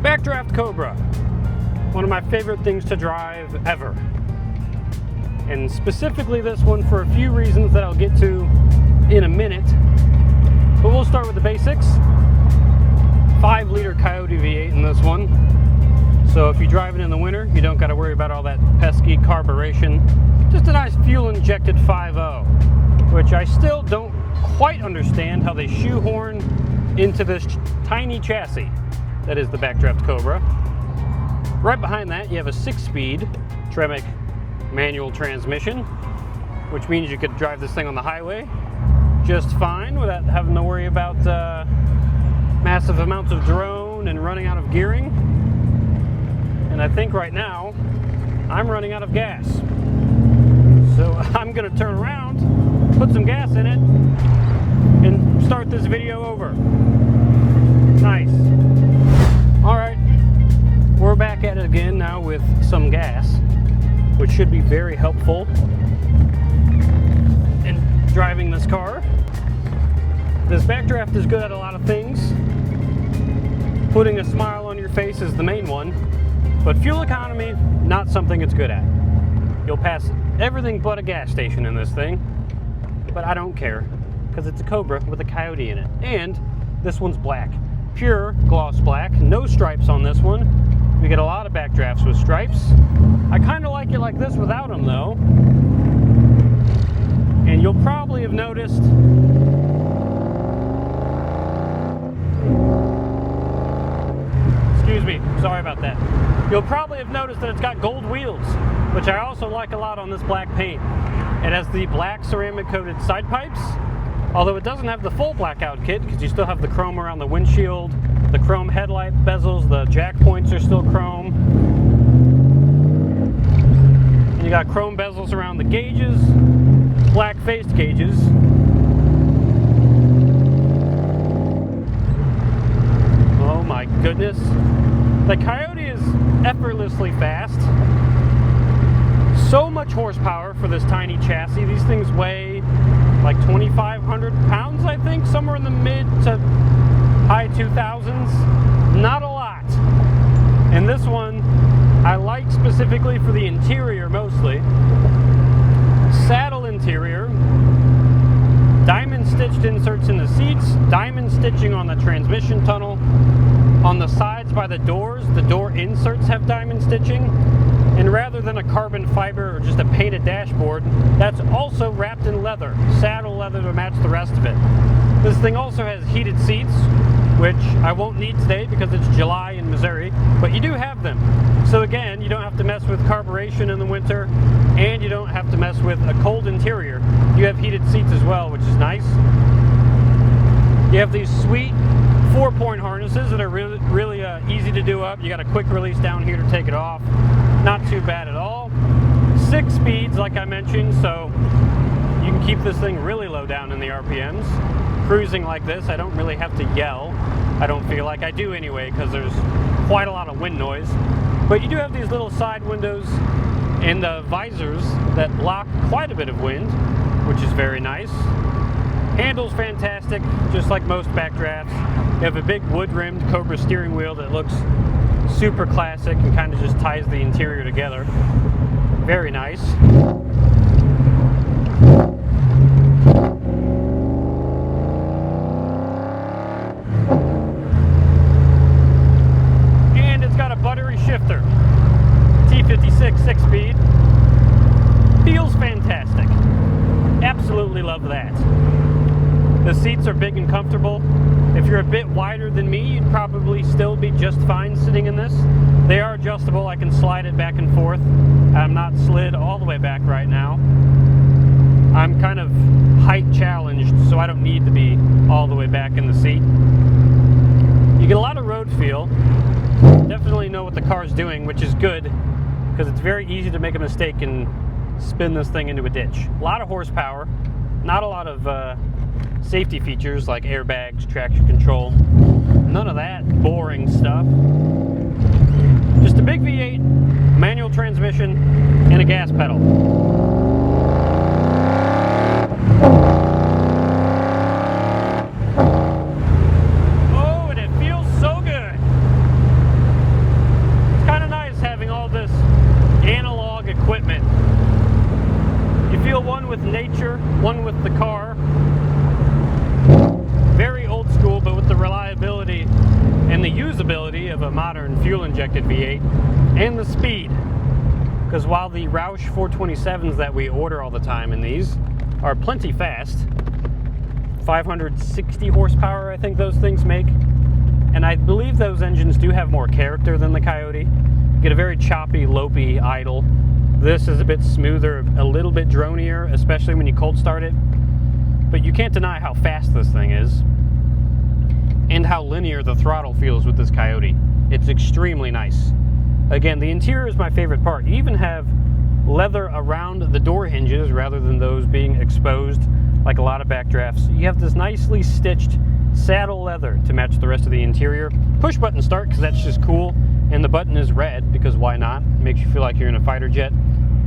Backdraft Cobra, one of my favorite things to drive ever. And specifically this one for a few reasons that I'll get to in a minute. But we'll start with the basics. 5-liter Coyote V8 in this one. So if you drive it in the winter, you don't got to worry about all that pesky carburation. Just a nice fuel-injected 5.0, which I still don't quite understand how they shoehorn into this tiny chassis that is the Backdraft Cobra. Right behind that, you have a 6-speed Tremec manual transmission, which means you could drive this thing on the highway just fine without having to worry about massive amounts of drone and running out of gearing. And I think right now I'm running out of gas, so I'm gonna turn around, put some gas in it, and start this video over. Nice. All right, we're back at it again now with some gas, which should be very helpful in driving this car. This Backdraft is good at a lot of things. Putting a smile on your face is the main one, but fuel economy, not something it's good at. You'll pass everything but a gas station in this thing, but I don't care, because it's a Cobra with a Coyote in it. And this one's black. Pure gloss black, no stripes on this one. We get a lot of Backdrafts with stripes. I kind of like it like this without them though. And you'll probably have noticed excuse me, sorry about that. You'll probably have noticed that it's got gold wheels, which I also like a lot on this black paint. It has the black ceramic coated side pipes, although it doesn't have the full blackout kit because you still have the chrome around the windshield, the chrome headlight bezels, the jack points are still chrome. And you got chrome bezels around the gauges, black faced gauges. Oh my goodness. The Coyote is effortlessly fast. So much horsepower for this tiny chassis. These things weigh like 2,500 pounds, I think, somewhere in the mid to high 2000s. Not a lot. And this one I like specifically for the interior mostly. Saddle interior, diamond stitched inserts in the seats, diamond stitching on the transmission tunnel. On the sides by the doors, the door inserts have diamond stitching. And rather than a carbon fiber or just a painted dashboard, that's also wrapped in leather, saddle leather to match the rest of it. This thing also has heated seats, which I won't need today because it's July in Missouri, but you do have them. So again, you don't have to mess with carburation in the winter, and you don't have to mess with a cold interior. You have heated seats as well, which is nice. You have these sweet 4-point harnesses that are really easy to do up. You got a quick release down here to take it off. Not too bad at all. 6 speeds, like I mentioned, so you can keep this thing really low down in the RPMs. Cruising like this, I don't really have to yell. I don't feel like I do anyway, because there's quite a lot of wind noise. But you do have these little side windows and the visors that block quite a bit of wind, which is very nice. Handle's fantastic, just like most Backdrafts. You have a big wood-rimmed Cobra steering wheel that looks super classic and kind of just ties the interior together. Very nice. And it's got a buttery shifter. T56 6-speed. Feels fantastic. Absolutely love that. The seats are big and comfortable. If you're a bit wider than me, you'd probably still be just fine sitting in this. They are adjustable. I can slide it back and forth. I'm not slid all the way back right now. I'm kind of height challenged, so I don't need to be all the way back in the seat. You get a lot of road feel. Definitely know what the car's doing, which is good, because it's very easy to make a mistake and spin this thing into a ditch. A lot of horsepower, not a lot of safety features like airbags, traction control, none of that boring stuff. Just a big V8, manual transmission, and a gas pedal. Oh, and it feels so good. modern fuel-injected V8, and the speed. Because while the Roush 427s that we order all the time in these are plenty fast, 560 horsepower I think those things make, and I believe those engines do have more character than the Coyote. You get a very choppy, lopey idle. This is a bit smoother, a little bit dronier, especially when you cold start it. But you can't deny how fast this thing is, and how linear the throttle feels with this Coyote. It's extremely nice. Again, the interior is my favorite part. You even have leather around the door hinges rather than those being exposed like a lot of Backdrafts. You have this nicely stitched saddle leather to match the rest of the interior. Push button start, because that's just cool, and the button is red because why not? Makes you feel like you're in a fighter jet.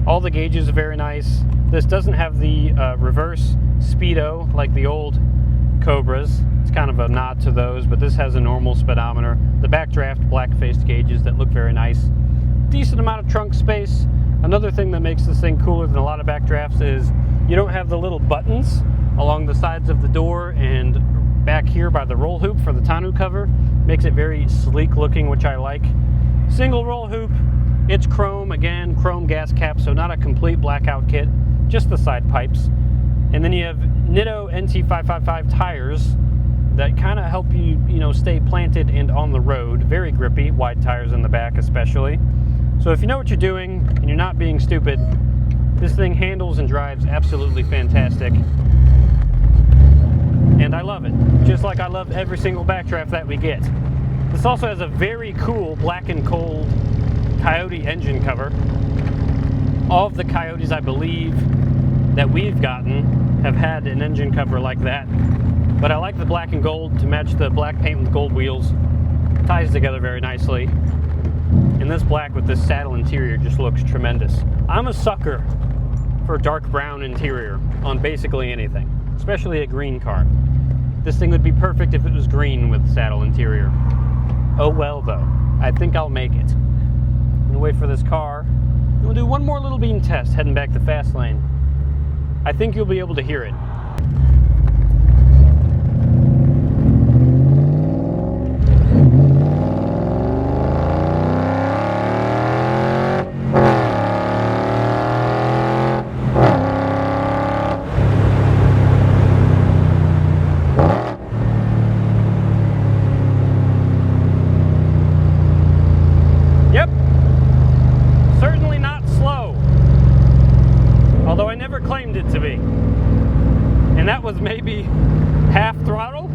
All the gauges are very nice. This doesn't have the reverse speedo like the old Cobras. It's kind of a nod to those, but this has a normal speedometer. The Backdraft black-faced gauges that look very nice. Decent amount of trunk space. Another thing that makes this thing cooler than a lot of Backdrafts is you don't have the little buttons along the sides of the door and back here by the roll hoop for the tonneau cover. Makes it very sleek looking, which I like. Single roll hoop. It's chrome, again, chrome gas cap, so not a complete blackout kit, just the side pipes. And then you have Nitto NT555 tires that kind of help you, stay planted and on the road. Very grippy, wide tires in the back especially. So if you know what you're doing and you're not being stupid, this thing handles and drives absolutely fantastic. And I love it, just like I love every single Backdraft that we get. This also has a very cool black and cold Coyote engine cover. All of the Coyotes, I believe, that we've gotten have had an engine cover like that. But I like the black and gold to match the black paint with gold wheels. Ties together very nicely. And this black with this saddle interior just looks tremendous. I'm a sucker for dark brown interior on basically anything, especially a green car. This thing would be perfect if it was green with saddle interior. Oh well though, I think I'll make it. I'm gonna wait for this car. We'll do one more little beam test heading back to fast lane. I think you'll be able to hear it. Yep, certainly not slow, although I never claimed it to be. And that was maybe half throttle,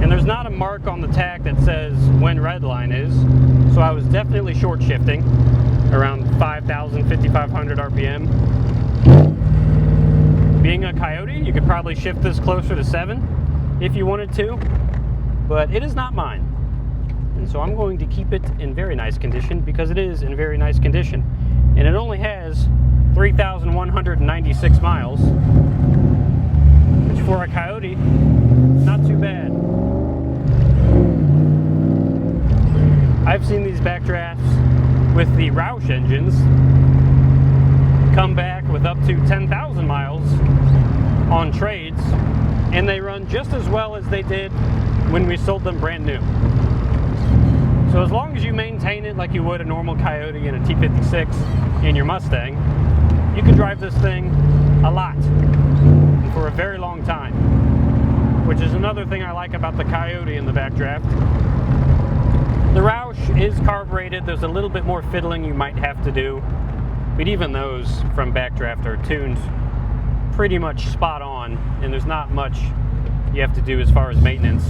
and there's not a mark on the tag that says when red line is, so I was definitely short shifting around 5,000, 5,500 RPM. Being a Coyote, you could probably shift this closer to 7 if you wanted to, but it is not mine. And so I'm going to keep it in very nice condition because it is in very nice condition. And it only has 3,196 miles, which for a Coyote, not too bad. I've seen these Backdrafts with the Roush engines come back with up to 10,000 miles on trades, and they run just as well as they did when we sold them brand new. So as long as you maintain it like you would a normal Coyote and a T56 in your Mustang, you can drive this thing a lot and for a very long time, which is another thing I like about the Coyote in the Backdraft. The Roush is carbureted. There's a little bit more fiddling you might have to do, but even those from Backdraft are tuned pretty much spot on, and there's not much you have to do as far as maintenance.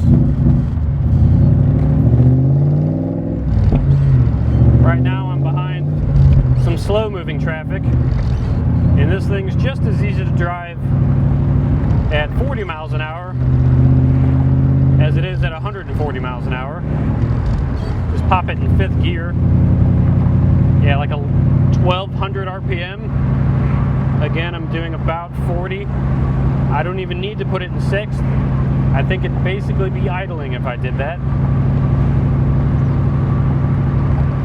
Right now I'm behind some slow-moving traffic, and this thing's just as easy to drive at 40 miles an hour as it is at 140 miles an hour. Just pop it in 5th gear. Yeah, like a 1,200 RPM. Again, I'm doing about 40. I don't even need to put it in 6th. I think it'd basically be idling if I did that.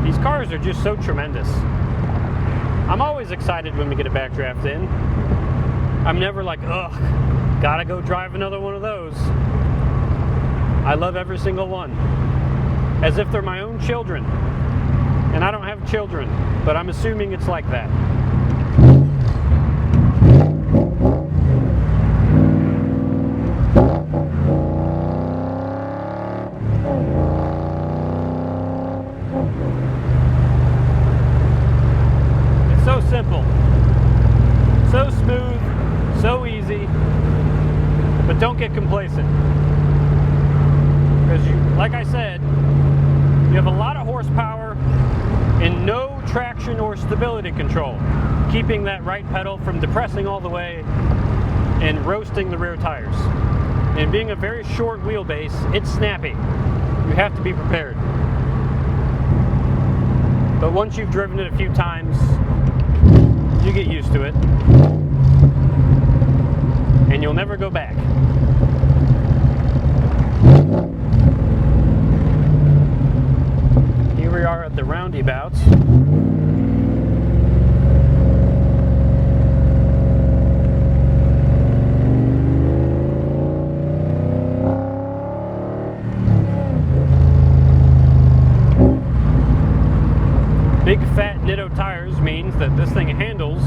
These cars are just so tremendous. I'm always excited when we get a Backdraft in. I'm never like, ugh, gotta go drive another one of those. I love every single one. as if they're my own children. And I don't have children, but I'm assuming it's like that. It's so simple, so smooth, so easy, but don't get complacent. Because like I said, you have a lot of horsepower and no traction or stability control, keeping that right pedal from depressing all the way and roasting the rear tires. And being a very short wheelbase, it's snappy. You have to be prepared. But once you've driven it a few times, you get used to it. And you'll never go back. Here we are at the roundabouts. Big fat Nitto tires means that this thing handles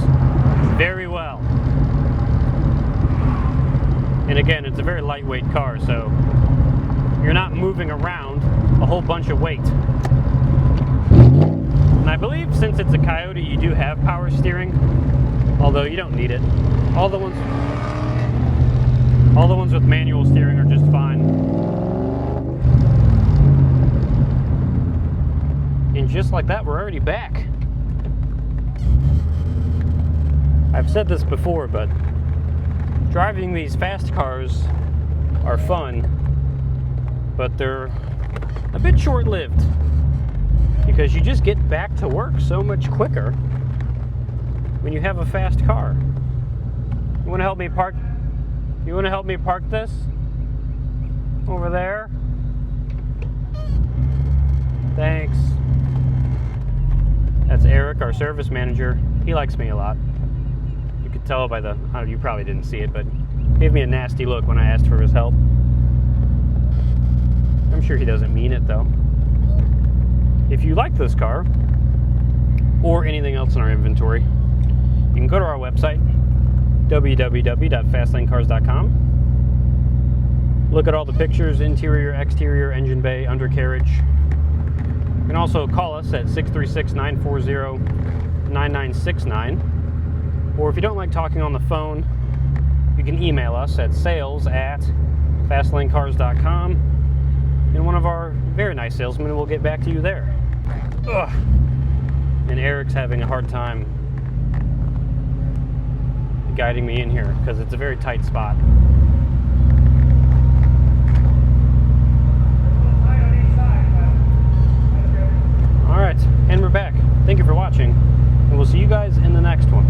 very well. And again, it's a very lightweight car, so you're not moving around a whole bunch of weight. And I believe since it's a Coyote, you do have power steering, although you don't need it. All the ones with manual steering are just fine. And just like that, we're already back. I've said this before, but driving these fast cars are fun, but they're a bit short-lived because you just get back to work so much quicker when you have a fast car. You want to help me park? You want to help me park this over there? Thanks. That's Eric, our service manager. He likes me a lot. You could tell by the, I don't know, you probably didn't see it, but he gave me a nasty look when I asked for his help. I'm sure he doesn't mean it though. If you like this car, or anything else in our inventory, you can go to our website, www.fastlanecars.com. Look at all the pictures, interior, exterior, engine bay, undercarriage. You can also call us at 636-940-9969. Or if you don't like talking on the phone, you can email us at sales@fastlanecars.com. And one of our very nice salesmen will get back to you there. Ugh. And Eric's having a hard time guiding me in here because it's a very tight spot. Alright, and we're back. Thank you for watching, and we'll see you guys in the next one.